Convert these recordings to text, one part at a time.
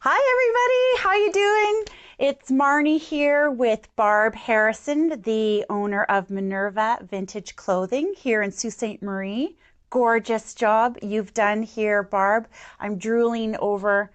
Hi everybody, how you doing? It's Marnie here with Barb Harrison, the owner of Minerva Vintage Clothing here in Sault Ste. Marie. Gorgeous job you've done here, Barb. I'm drooling over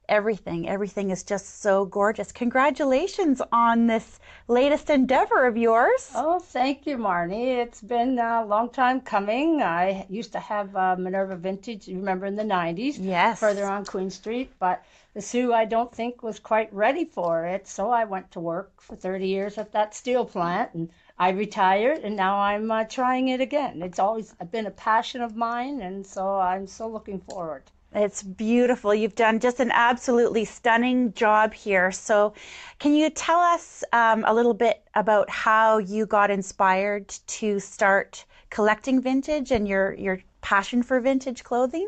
everything. Everything is just so gorgeous. Congratulations on this latest endeavor of yours. Oh, thank you, Marnie. It's been a long time coming. I used to have Minerva Vintage, you remember, in the 90s, further Yes. on Queen Street, but the Sioux, I don't think, was quite ready for it. So I went to work for 30 years at that steel plant, and I retired, and now I'm trying it again. It's always been a passion of mine, and so I'm so looking forward. It's beautiful. You've done just an absolutely stunning job here. So, can you tell us a little bit about how you got inspired to start collecting vintage and your passion for vintage clothing?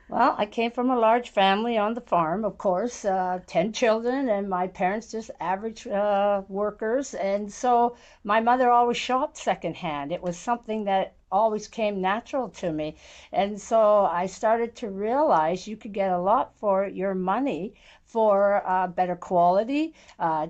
Well, I came from a large family on the farm, of course, 10 children, and my parents just average workers. And so my mother always shopped secondhand. It was something that always came natural to me. And so I started to realize you could get a lot for your money for better quality,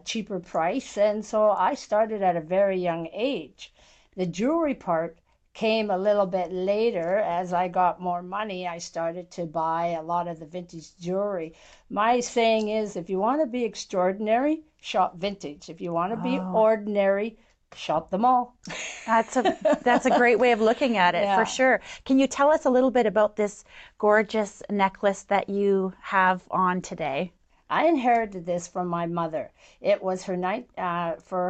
cheaper price. And so I started at a very young age. The jewelry part came a little bit later. As I got more money, I started to buy a lot of the vintage jewelry. My saying is, if you want to be extraordinary, shop vintage. If you want to be Oh, ordinary, shop them all. that's a great way of looking at it for Yeah. sure. Can you tell us a little bit about this gorgeous necklace that you have on today? I inherited this from my mother. It was for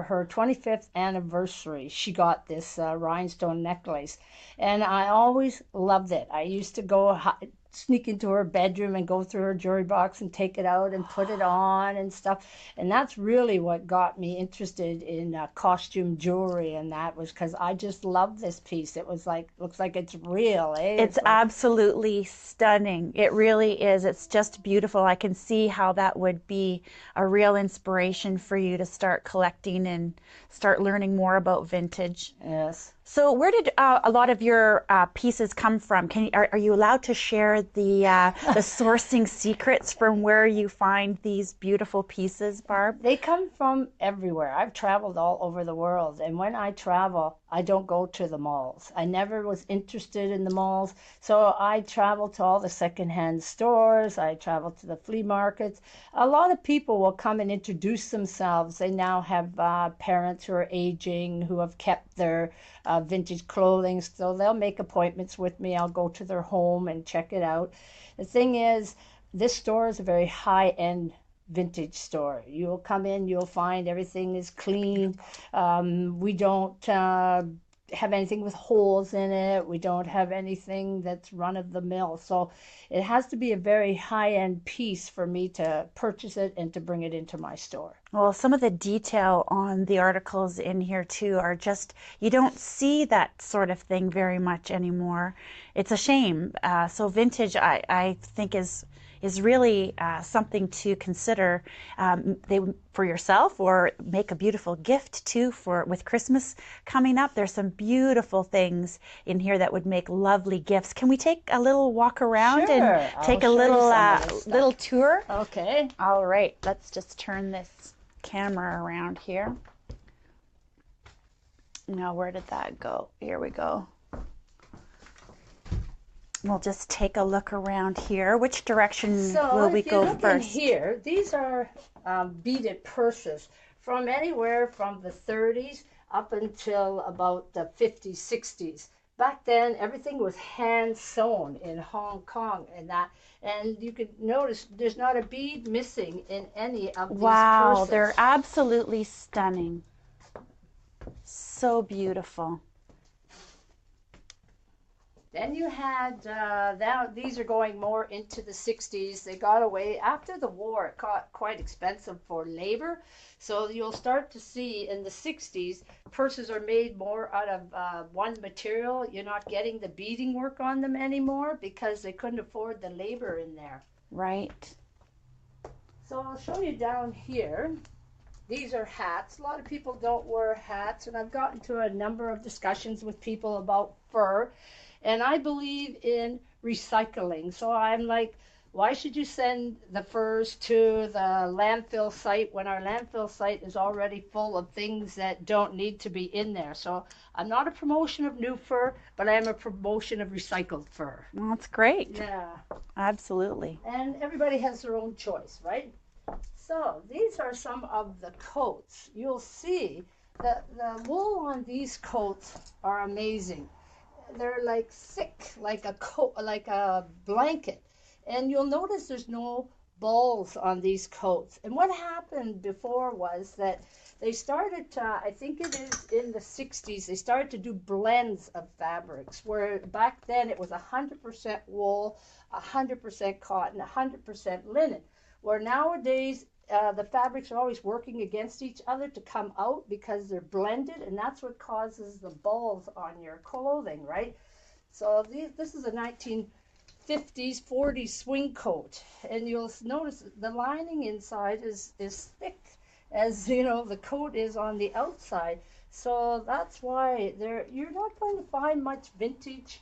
her 25th anniversary. She got this rhinestone necklace, and I always loved it. I used to sneak into her bedroom and go through her jewelry box and take it out and put it on and stuff. And that's really what got me interested in costume jewelry, and that was because I just love this piece. It was like looks like it's real, eh? It's It's like absolutely stunning. It really is. It's just beautiful. I can see how that would be a real inspiration for you to start collecting and start learning more about vintage. yes. So, where did a lot of your pieces come from? Are you allowed to share the sourcing secrets from where you find these beautiful pieces, Barb? They come from everywhere. I've traveled all over the world, and when I travel, I don't go to the malls. I never was interested in the malls, so I travel to all the secondhand stores. I travel to the flea markets. A lot of people will come and introduce themselves. They now have parents who are aging who have kept their vintage clothing, so they'll make appointments with me. I'll go to their home and check it out. The thing is, this store is a very high-end vintage store. You'll come in, you'll find everything is clean. We don't have anything with holes in it. We don't have anything that's run of the mill. So it has to be a very high end piece for me to purchase it and to bring it into my store. Well, some of the detail on the articles in here too are just, you don't see that sort of thing very much anymore. It's a shame. So vintage, I think is really something to consider for yourself or make a beautiful gift too for with Christmas coming up. There's some beautiful things in here that would make lovely gifts. Can we take a little walk around and Sure, I'll take a show you little some of this little stuff. tour? Okay. All right, let's just turn this camera around here. Now, where did that go? Here we go. We'll just take a look around here. Which direction So will we if you go look in first? here, these are beaded purses from anywhere from the 30s up until about the 50s, 60s. Back then, everything was hand sewn in Hong Kong and that. And you could notice there's not a bead missing in any of these Wow, they're purses. absolutely stunning. So beautiful. Then you had now these are going more into the 60s. They got away after the war. It got quite expensive for labor, so you'll start to see in the 60s purses are made more out of one material. You're not getting the beading work on them anymore because they couldn't afford the labor in there. Right. So I'll show you down here. These are hats. A lot of people don't wear hats, and I've gotten to a number of discussions with people about fur, and I believe in recycling. So I'm like, Why should you send the furs to the landfill site when our landfill site is already full of things that don't need to be in there? So I'm not a promotion of new fur, but I am a promotion of recycled fur. Well, that's great. Yeah. Absolutely. And everybody has their own choice, right? So these are some of the coats. You'll see that the wool on these coats are amazing. They're like thick, like a coat, like a blanket. And you'll notice there's no balls on these coats. And what happened before was that they started to, I think it is in the 60s, they started to do blends of fabrics, where back then it was 100% wool, 100% cotton, 100% linen. Where nowadays the fabrics are always working against each other to come out because they're blended, and that's what causes the balls on your clothing, right? So this is a 1950s, 40s swing coat, and you'll notice the lining inside is thick, as you know the coat is on the outside. So that's why you're not going to find much vintage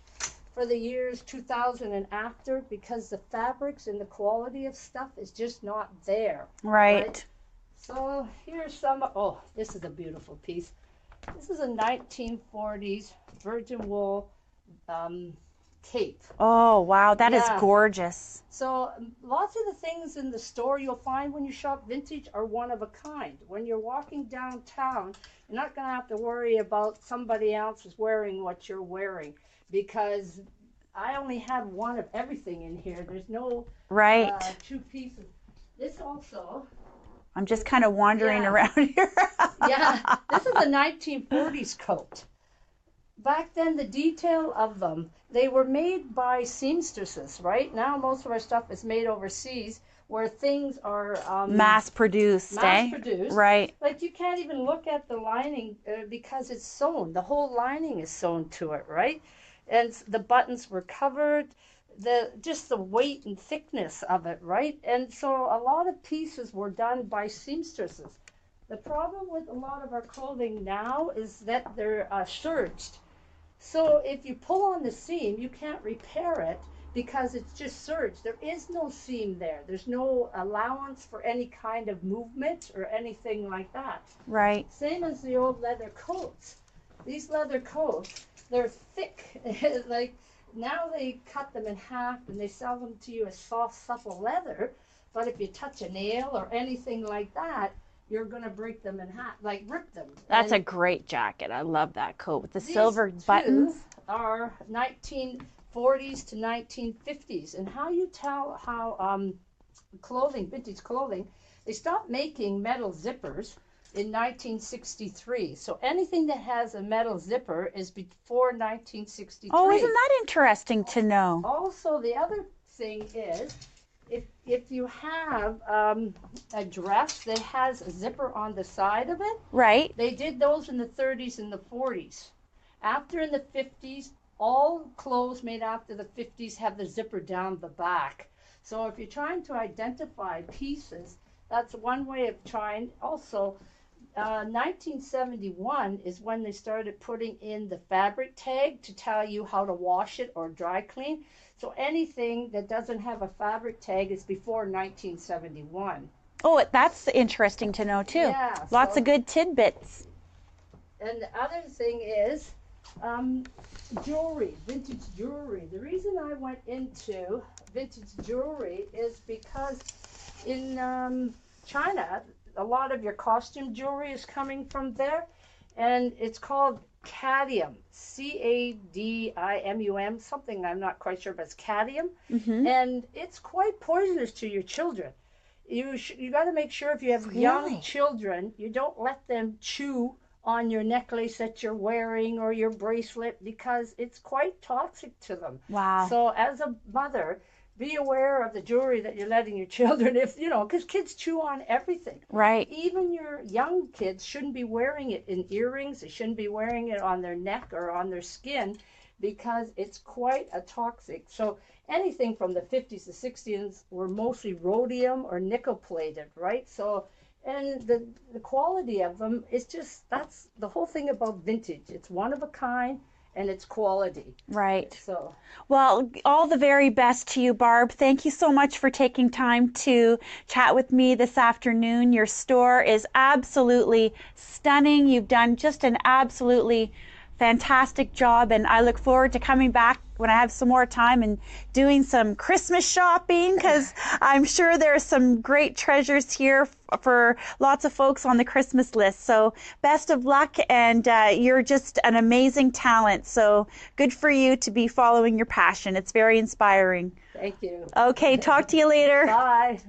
for the years 2000 and after, because the fabrics and the quality of stuff is just not there. Right. So here's some, oh, this is a beautiful piece. This is a 1940s virgin wool cape. Oh, wow. That is Yeah. gorgeous. So lots of the things in the store you'll find when you shop vintage are one of a kind. When you're walking downtown, you're not going to have to worry about somebody else is wearing what you're wearing, because I only have one of everything in here. There's no Right. two pieces. This also, I'm just kind of wandering Yeah. around here. yeah, this is a 1940s coat. Back then, the detail of them, they were made by seamstresses, right? Now most of our stuff is made overseas, where things are Mass produced, mass eh? produced. Right. Like you can't even look at the lining because it's sewn. The whole lining is sewn to it, right? And the buttons were covered. Just the weight and thickness of it, right? And so a lot of pieces were done by seamstresses. The problem with a lot of our clothing now is that they're serged. So if you pull on the seam, you can't repair it because it's just serged. There is no seam there. There's no allowance for any kind of movement or anything like that. Right. Same as the old leather coats. These leather coats, they're thick. Like now they cut them in half and they sell them to you as soft, supple leather. But if you touch a nail or anything like that, you're going to break them in half, like rip them. That's And a great jacket. I love that coat with the these silver two buttons. are 1940s to 1950s. And how you tell how clothing, vintage clothing, they stopped making metal zippers in 1963. So anything that has a metal zipper is before 1963. Oh, isn't that interesting to know? Also, the other thing is, if you have a dress that has a zipper on the side of it, Right. they did those in the 30s and the 40s. After in the 50s, all clothes made after the 50s have the zipper down the back. So if you're trying to identify pieces, that's one way of trying. Also, 1971 is when they started putting in the fabric tag to tell you how to wash it or dry clean. So anything that doesn't have a fabric tag is before 1971. Oh, that's interesting to know too. Yeah, Lots so- of good tidbits. And the other thing is jewelry, vintage jewelry. The reason I went into vintage jewelry is because in China, a lot of your costume jewelry is coming from there, and it's called cadmium, cadmium, something I'm not quite sure, but it's cadmium, and it's quite poisonous to your children. You got to make sure if you have young Really? children, you don't let them chew on your necklace that you're wearing or your bracelet, because it's quite toxic to them. Wow. So as a mother, be aware of the jewelry that you're letting your children, if you know, because kids chew on everything. Right. Even your young kids shouldn't be wearing it in earrings. They shouldn't be wearing it on their neck or on their skin, because it's quite a toxic. So anything from the 50s to 60s were mostly rhodium or nickel plated, right? So, and the quality of them is just, that's the whole thing about vintage. It's one of a kind, and it's quality. Right. So, Well, all the very best to you, Barb. Thank you so much for taking time to chat with me this afternoon. Your store is absolutely stunning. You've done just an absolutely fantastic job, and I look forward to coming back when I have some more time and doing some Christmas shopping, because I'm sure there are some great treasures here for lots of folks on the Christmas list. So best of luck, and you're just an amazing talent. So good for you to be following your passion. It's very inspiring. thank you. Okay, talk to you later. Bye.